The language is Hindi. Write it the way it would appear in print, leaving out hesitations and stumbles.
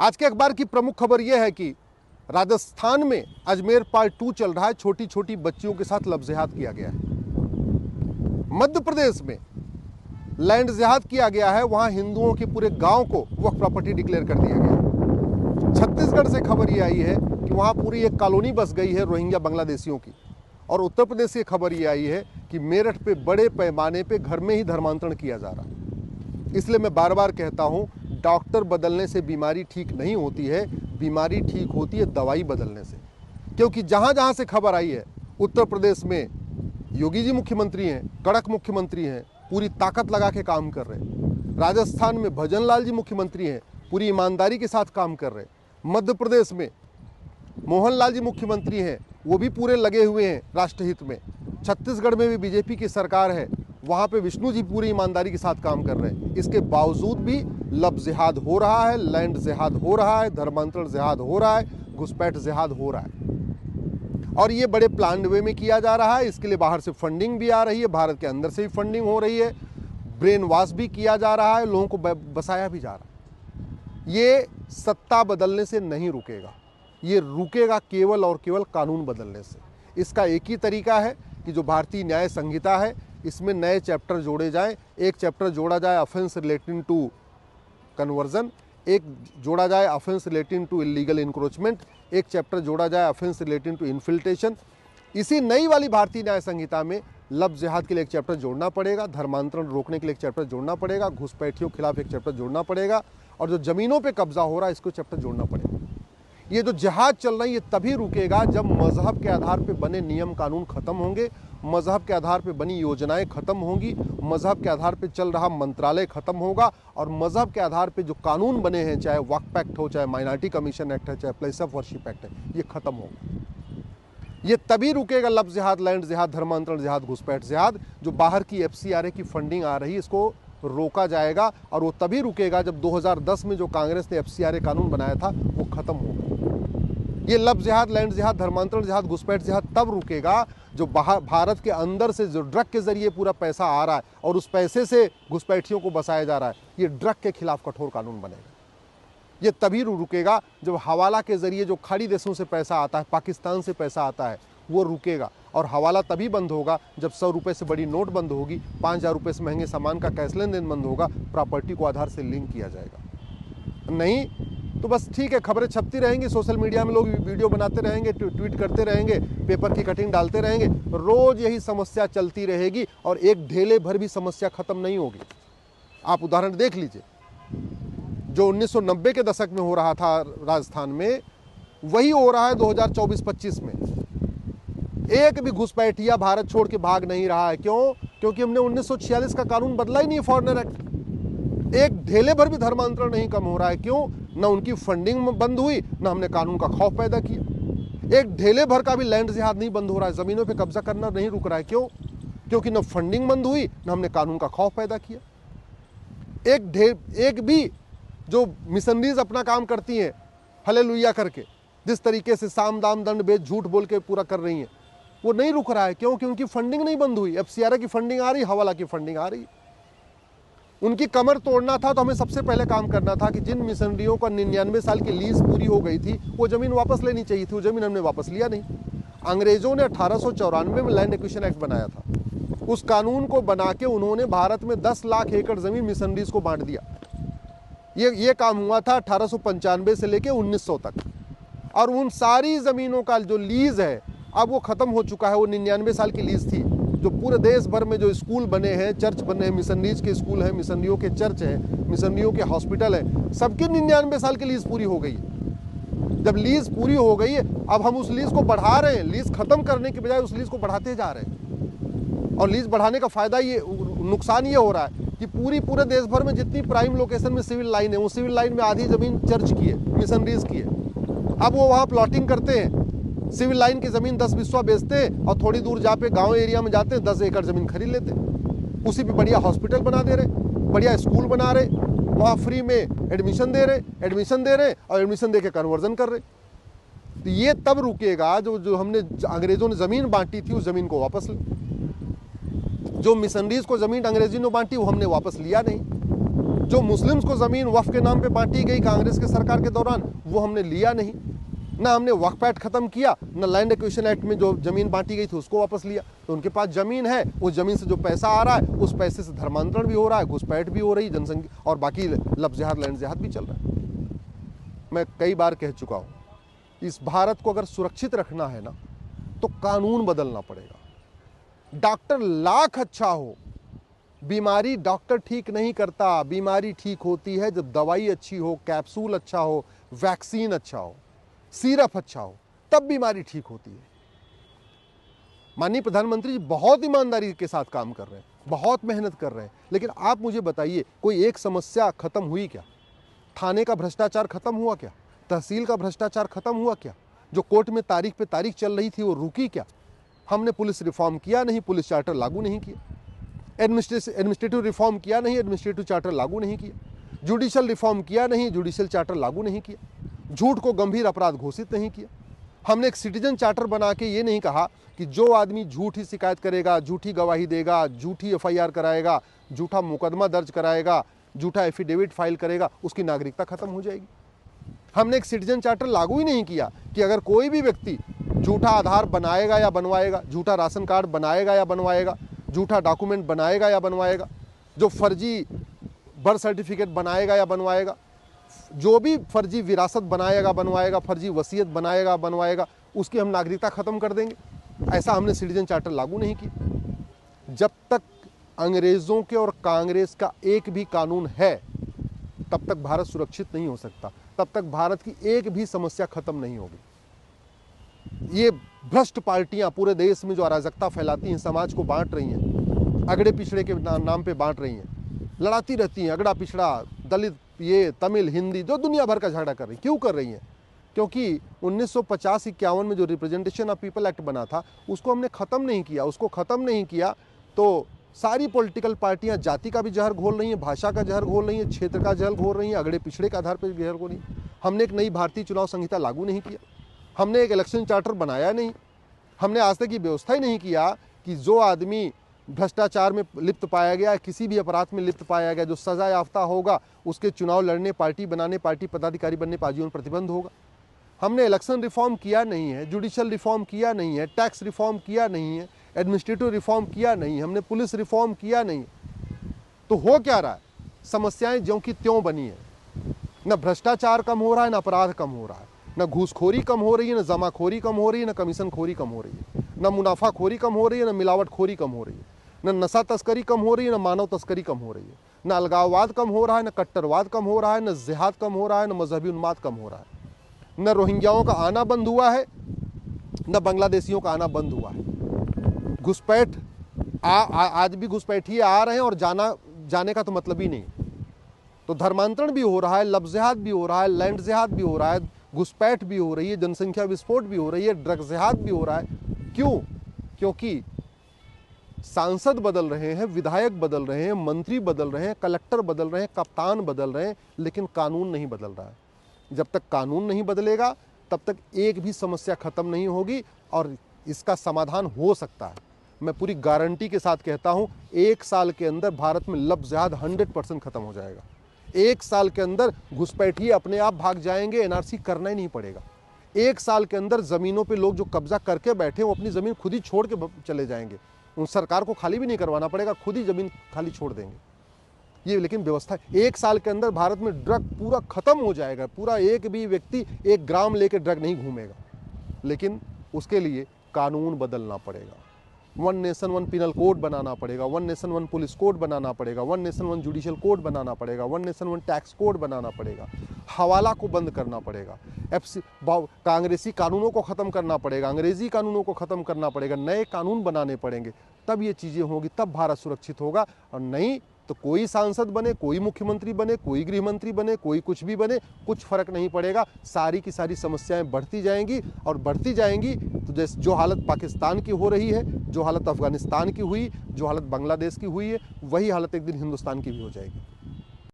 आज के अखबार की प्रमुख खबर यह है कि राजस्थान में अजमेर पार्ट 2 चल रहा है। छोटी छोटी बच्चियों के साथ लफ्ज़-ए-जिहाद किया गया है। मध्य प्रदेश में लैंड जिहाद किया गया है, वहां हिंदुओं के पूरे गांव को वक्फ प्रॉपर्टी डिक्लेयर कर दिया गया। छत्तीसगढ़ से खबर ये आई है कि वहां पूरी एक कॉलोनी बस गई है रोहिंग्या बांग्लादेशियों की। और उत्तर प्रदेश से खबर ये आई है कि मेरठ पे बड़े पैमाने पे घर में ही धर्मांतरण किया जा रहा है। इसलिए मैं बार बार कहता हूं, डॉक्टर बदलने से बीमारी ठीक नहीं होती है, बीमारी ठीक होती है दवाई बदलने से। क्योंकि जहां जहां से खबर आई है, उत्तर प्रदेश में योगी जी मुख्यमंत्री हैं, कड़क मुख्यमंत्री हैं, पूरी ताकत लगा के काम कर रहे हैं। राजस्थान में भजन लाल जी मुख्यमंत्री हैं, पूरी ईमानदारी के साथ काम कर रहे हैं। मध्य प्रदेश में मोहन लाल जी मुख्यमंत्री हैं, वो भी पूरे लगे हुए हैं राष्ट्रहित में। छत्तीसगढ़ में भी बीजेपी की सरकार है, वहाँ पे विष्णु जी पूरी ईमानदारी के साथ काम कर रहे हैं। इसके बावजूद भी लफ्ज़ जिहाद हो रहा है, लैंड जिहाद हो रहा है, धर्मांतरण जिहाद हो रहा है, घुसपैठ जिहाद हो रहा है। और ये बड़े प्लान वे में किया जा रहा है। इसके लिए बाहर से फंडिंग भी आ रही है, भारत के अंदर से भी फंडिंग हो रही है, ब्रेन वॉश भी किया जा रहा है, लोगों को बसाया भी जा रहा है। ये सत्ता बदलने से नहीं रुकेगा, ये रुकेगा केवल और केवल कानून बदलने से। इसका एक ही तरीका है कि जो भारतीय न्याय संहिता है, इसमें नए चैप्टर जोड़े जाएं। एक चैप्टर जोड़ा जाए ऑफेंस रिलेटिंग टू कन्वर्जन, एक जोड़ा जाए offence relating to illegal encroachment, एक चैप्टर जोड़ा जाए ऑफेंस रिलेटिंग टू इन्फिल्ट्रेशन। इसी नई वाली भारतीय न्याय संहिता में लफ्ज़ जिहाद के लिए एक चैप्टर जोड़ना पड़ेगा, धर्मांतरण रोकने के लिए एक चैप्टर जोड़ना पड़ेगा, घुसपैठियों के खिलाफ एक चैप्टर जोड़ना पड़ेगा, और जो ज़मीनों पे कब्जा हो रहा है इसको चैप्टर जोड़ना पड़ेगा। ये जो जिहाद चल रहा है ये तभी रुकेगा जब मजहब के आधार पे बने नियम कानून खत्म होंगे, मजहब के आधार पे बनी योजनाएं खत्म होंगी, मजहब के आधार पे चल रहा मंत्रालय खत्म होगा, और मजहब के आधार पे जो कानून बने हैं, चाहे वक्फ एक्ट हो, चाहे माइनॉरिटी कमीशन एक्ट है, चाहे प्लेस ऑफ वर्शिप एक्ट है, ये खत्म होगा। ये तभी रुकेगा लफ्ज़ जिहाद, लैंड जिहाद, धर्मांतरण जिहाद, घुसपैठ जिहाद। जो बाहर की FCRA की फंडिंग आ रही है, इसको रोका जाएगा। और वो तभी रुकेगा जब 2010 में जो कांग्रेस ने FCRA कानून बनाया था वो खत्म होगा। ये लफ्ज़ जिहाद, लैंड जिहाद, धर्मांतरण जिहाद, घुसपैठ जिहाद तब रुकेगा जो भारत के अंदर से जो ड्रग के जरिए पूरा पैसा आ रहा है और उस पैसे से घुसपैठियों को बसाया जा रहा है, ये ड्रग के खिलाफ कठोर कानून बनेगा। ये तभी रुकेगा जब हवाला के जरिए जो खाड़ी देशों से पैसा आता है, पाकिस्तान से पैसा आता है, वो रुकेगा। और हवाला तभी बंद होगा जब 100 रुपये से बड़ी नोट बंद होगी, 5000 रुपये से महंगे सामान का कैश लेन देन बंद होगा, प्रॉपर्टी को आधार से लिंक किया जाएगा। नहीं तो बस ठीक है, खबरें छपती रहेंगी, सोशल मीडिया में लोग वीडियो बनाते रहेंगे, ट्वीट करते रहेंगे, पेपर की कटिंग डालते रहेंगे, रोज यही समस्या चलती रहेगी और एक ढेले भर भी समस्या खत्म नहीं होगी। आप उदाहरण देख लीजिए, जो 1990 के दशक में हो रहा था राजस्थान में, वही हो रहा है 2024-25 में। एक भी घुसपैठिया भारत छोड़ के भाग नहीं रहा है। क्यों? क्योंकि हमने 1946 का कानून बदला ही नहीं, फॉरेनर एक्ट। एक ढेले भर भी धर्मांतरण नहीं कम हो रहा है। क्यों? न उनकी फंडिंग बंद हुई, न हमने कानून का खौफ पैदा किया। एक ढेले भर का भी लैंड जिहाद नहीं बंद हो रहा है, जमीनों पे कब्जा करना नहीं रुक रहा है। क्यों? क्योंकि न फंडिंग बंद हुई, न हमने कानून का खौफ पैदा किया। एक भी जो मिशनरीज अपना काम करती हैं हालेलुया करके, जिस तरीके से साम दाम दंड भेद झूठ बोल के पूरा कर रही हैं, वो नहीं रुक रहा है। क्यों? कि उनकी फंडिंग नहीं बंद हुई। FCRA की फंडिंग आ रही, हवाला की फंडिंग आ रही। उनकी कमर तोड़ना था तो हमें सबसे पहले काम करना था कि जिन मिशनरियों का 99 साल की लीज पूरी हो गई थी, वो ज़मीन वापस लेनी चाहिए थी। वो ज़मीन हमने वापस लिया नहीं। अंग्रेज़ों ने 1894 में लैंड एक्विजिशन एक्ट बनाया था। उस कानून को बना के उन्होंने भारत में 10 लाख एकड़ ज़मीन मिशनरीज को बांट दिया। ये काम हुआ था 1895 से लेके 1900 तक। और उन सारी ज़मीनों का जो लीज़ है अब वो ख़त्म हो चुका है। वो 99 साल की लीज़ थी। जो पूरे देश भर में जो स्कूल बने हैं, चर्च बने हैं, मिशनरीज के स्कूल हैं, मिशनरियों के चर्च हैं, मिशनरियों के हॉस्पिटल हैं, सबकी 99 साल की लीज़ पूरी हो गई है। जब लीज़ पूरी हो गई है, अब हम उस लीज़ को बढ़ा रहे हैं। लीज़ ख़त्म करने के बजाय उस लीज़ को बढ़ाते जा रहे हैं। और लीज़ बढ़ाने का फ़ायदा ये, नुकसान ये हो रहा है कि पूरे देश भर में जितनी प्राइम लोकेशन में सिविल लाइन है, वो सिविल लाइन में आधी ज़मीन चर्च की है, मिशनरीज की है। अब वो वहाँ प्लॉटिंग करते हैं, सिविल लाइन की ज़मीन 10 बिस्वा बेचते हैं और थोड़ी दूर जाके गांव एरिया में जाते हैं, 10 एकड़ ज़मीन खरीद लेते हैं। उसी पे बढ़िया हॉस्पिटल बना दे रहे, बढ़िया स्कूल बना रहे, वहाँ फ्री में एडमिशन दे रहे और एडमिशन दे के कन्वर्जन कर रहे। तो ये तब रुकेगा जो हमने अंग्रेज़ों ने ज़मीन बांटी थी, उस ज़मीन को वापस ले। जो मिशनरीज को ज़मीन अंग्रेज़ों ने बांटी वो हमने वापस लिया नहीं। जो मुस्लिम्स को ज़मीन वक्फ के नाम पे बांटी गई कांग्रेस के सरकार के दौरान, वो हमने लिया नहीं। ना हमने वक्फ एक्ट खत्म किया, ना लैंड एक्विजिशन एक्ट में जो जमीन बांटी गई थी उसको वापस लिया। तो उनके पास जमीन है, उस जमीन से जो पैसा आ रहा है उस पैसे से धर्मांतरण भी हो रहा है, घुसपैठ भी हो रही है, जनसंख्या और बाकी लफ्ज़ जिहाद लैंड जिहाद भी चल रहा है। मैं कई बार कह चुका हूँ, इस भारत को अगर सुरक्षित रखना है ना तो कानून बदलना पड़ेगा। डॉक्टर लाख अच्छा हो, बीमारी डॉक्टर ठीक नहीं करता। बीमारी ठीक होती है जब दवाई अच्छी हो, कैप्सूल अच्छा हो, वैक्सीन अच्छा हो, सिरप अच्छा हो, तब बीमारी ठीक होती है। माननीय प्रधानमंत्री जी बहुत ईमानदारी के साथ काम कर रहे हैं, बहुत मेहनत कर रहे हैं, लेकिन आप मुझे बताइए कोई एक समस्या खत्म हुई क्या? थाने का भ्रष्टाचार खत्म हुआ क्या? तहसील का भ्रष्टाचार खत्म हुआ क्या? जो कोर्ट में तारीख पे तारीख चल रही थी वो रुकी क्या? हमने पुलिस रिफॉर्म किया नहीं, पुलिस चार्टर लागू नहीं किया। एडमिनिस्ट्रेटिव रिफॉर्म किया नहीं, एडमिनिस्ट्रेटिव चार्टर लागू नहीं किया। जुडिशियल रिफॉर्म किया नहीं, जुडिशियल चार्टर लागू नहीं किया। झूठ को गंभीर अपराध घोषित नहीं किया। हमने एक सिटीजन चार्टर बना के ये नहीं कहा कि जो आदमी झूठी शिकायत करेगा, झूठी गवाही देगा, झूठी एफआईआर कराएगा, झूठा मुकदमा दर्ज कराएगा, झूठा एफिडेविट फाइल करेगा, उसकी नागरिकता खत्म हो जाएगी। हमने एक सिटीजन चार्टर लागू ही नहीं किया कि अगर कोई भी व्यक्ति झूठा आधार बनाएगा या बनवाएगा, झूठा राशन कार्ड बनाएगा या बनवाएगा, झूठा डॉक्यूमेंट बनाएगा या बनवाएगा, जो फर्जी बर्थ सर्टिफिकेट बनाएगा या बनवाएगा, जो भी फर्जी विरासत बनाएगा बनवाएगा, फर्जी वसीयत बनाएगा बनवाएगा, उसकी हम नागरिकता खत्म कर देंगे। ऐसा हमने सिटीजन चार्टर लागू नहीं किया। जब तक अंग्रेजों के और कांग्रेस का एक भी कानून है तब तक भारत सुरक्षित नहीं हो सकता, तब तक भारत की एक भी समस्या खत्म नहीं होगी। ये भ्रष्ट पार्टियां पूरे देश में जो अराजकता फैलाती हैं, समाज को बांट रही हैं, अगड़े पिछड़े के नाम पे बांट रही हैं, लड़ाती रहती हैं, अगड़ा पिछड़ा, दलित, ये तमिल, हिंदी, जो दुनिया भर का झगड़ा कर रही। क्यों कर रही हैं? क्योंकि 1950-51 में जो रिप्रेजेंटेशन ऑफ पीपल एक्ट बना था उसको हमने ख़त्म नहीं किया। उसको ख़त्म नहीं किया तो सारी पॉलिटिकल पार्टियां जाति का भी जहर घोल रही हैं, भाषा का जहर घोल रही हैं, क्षेत्र का जहर घोल रही हैं, अगड़े पिछड़े के आधार पर जहर घोल रही हैं। हमने एक नई भारतीय चुनाव संहिता लागू नहीं किया, हमने एक इलेक्शन चार्टर बनाया नहीं, हमने आज तक ये व्यवस्था ही नहीं किया कि जो आदमी भ्रष्टाचार में लिप्त पाया गया, किसी भी अपराध में लिप्त पाया गया, जो सजा याफ्ता होगा, उसके चुनाव लड़ने, पार्टी बनाने, पार्टी पदाधिकारी बनने पर आजीवन प्रतिबंध होगा। हमने इलेक्शन रिफॉर्म किया नहीं है, जुडिशियल रिफॉर्म किया नहीं है, टैक्स रिफॉर्म किया नहीं है, एडमिनिस्ट्रेटिव रिफॉर्म किया नहीं, हमने पुलिस रिफॉर्म किया नहीं। तो हो क्या रहा है? समस्याएं ज्यों की त्यों बनी है। न भ्रष्टाचार कम हो रहा है, न अपराध कम हो रहा है, न घूसखोरी कम हो रही है, न जमाखोरी कम हो रही है, न कमीशन खोरी कम हो रही है, न मुनाफाखोरी कम हो रही है, न मिलावटखोरी कम हो रही है, न नशा तस्करी कम हो रही है, न मानव तस्करी कम हो रही है, न अलगाववाद कम हो रहा है, न कट्टरवाद कम हो रहा है, न जिहाद कम हो रहा है, न मजहबी उन्माद कम हो रहा है, न रोहिंग्याओं का आना बंद हुआ है, न बांग्लादेशियों का आना बंद हुआ है। घुसपैठ आज भी घुसपैठिए आ रहे हैं और जाने का तो मतलब ही नहीं। तो धर्मांतरण भी हो रहा है, लफ्ज़ जिहाद भी हो रहा है, लैंड जिहाद भी हो रहा है, घुसपैठ भी हो रही है, जनसंख्या विस्फोट भी हो रही है, ड्रग जिहाद भी हो रहा है। क्यों? क्योंकि सांसद बदल रहे हैं, विधायक बदल रहे हैं, मंत्री बदल रहे हैं, कलेक्टर बदल रहे हैं, कप्तान बदल रहे हैं, लेकिन कानून नहीं बदल रहा है। जब तक कानून नहीं बदलेगा तब तक एक भी समस्या खत्म नहीं होगी और इसका समाधान हो सकता है। मैं पूरी गारंटी के साथ कहता हूं, 1 साल के अंदर भारत में लफ्ज़ जिहाद 100% खत्म हो जाएगा। 1 साल के अंदर घुसपैठिए अपने आप भाग जाएंगे, एनआरसी करना ही नहीं पड़ेगा। 1 साल के अंदर ज़मीनों पे लोग जो कब्जा करके बैठे वो अपनी ज़मीन खुद ही छोड़ के चले जाएंगे। उन सरकार को खाली भी नहीं करवाना पड़ेगा, खुद ही ज़मीन खाली छोड़ देंगे। ये लेकिन व्यवस्था 1 साल के अंदर भारत में ड्रग पूरा खत्म हो जाएगा। पूरा एक भी व्यक्ति 1 ग्राम लेके ड्रग नहीं घूमेगा, लेकिन उसके लिए कानून बदलना पड़ेगा। 1 नेशन 1 पिनल कोड बनाना पड़ेगा, 1 नेशन 1 पुलिस कोड बनाना पड़ेगा, 1 नेशन 1 जुडिशियल कोड बनाना पड़ेगा, 1 नेशन 1 टैक्स कोड बनाना पड़ेगा, हवाला को बंद करना पड़ेगा, कांग्रेसी कानूनों को ख़त्म करना पड़ेगा, अंग्रेजी कानूनों को ख़त्म करना पड़ेगा, नए कानून बनाने पड़ेंगे। तब ये चीज़ें होंगी, तब भारत सुरक्षित होगा। और नहीं तो कोई सांसद बने, कोई मुख्यमंत्री बने, कोई गृह मंत्री बने, कोई कुछ भी बने, कुछ फर्क नहीं पड़ेगा। सारी की सारी समस्याएं बढ़ती जाएंगी और बढ़ती जाएंगी। तो जैसे जो हालत पाकिस्तान की हो रही है, जो हालत अफगानिस्तान की हुई, जो हालत बांग्लादेश की हुई है, वही हालत एक दिन हिंदुस्तान की भी हो जाएगी।